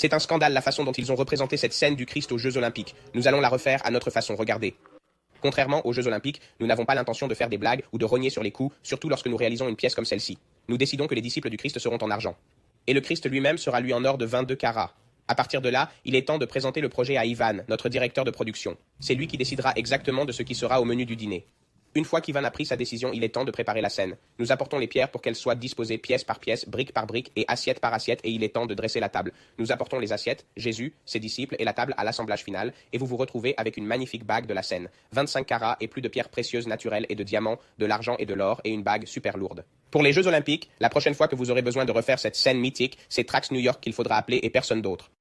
C'est un scandale la façon dont ils ont représenté cette scène du Christ aux Jeux Olympiques. Nous allons la refaire à notre façon, regardez. Contrairement aux Jeux Olympiques, nous n'avons pas l'intention de faire des blagues ou de rogner sur les coups, surtout lorsque nous réalisons une pièce comme celle-ci. Nous décidons que les disciples du Christ seront en argent. Et le Christ lui-même sera lui en or de 22 carats. À partir de là, il est temps de présenter le projet à Ivan, notre directeur de production. C'est lui qui décidera exactement de ce qui sera au menu du dîner. Une fois qu'Ivan a pris sa décision, il est temps de préparer la scène. Nous apportons les pierres pour qu'elles soient disposées pièce par pièce, brique par brique et assiette par assiette, et il est temps de dresser la table. Nous apportons les assiettes, Jésus, ses disciples et la table à l'assemblage final, et vous vous retrouvez avec une magnifique bague de la scène. 25 carats et plus de pierres précieuses naturelles et de diamants, de l'argent et de l'or, et une bague super lourde. Pour les Jeux Olympiques, la prochaine fois que vous aurez besoin de refaire cette scène mythique, c'est Trax New York qu'il faudra appeler et personne d'autre.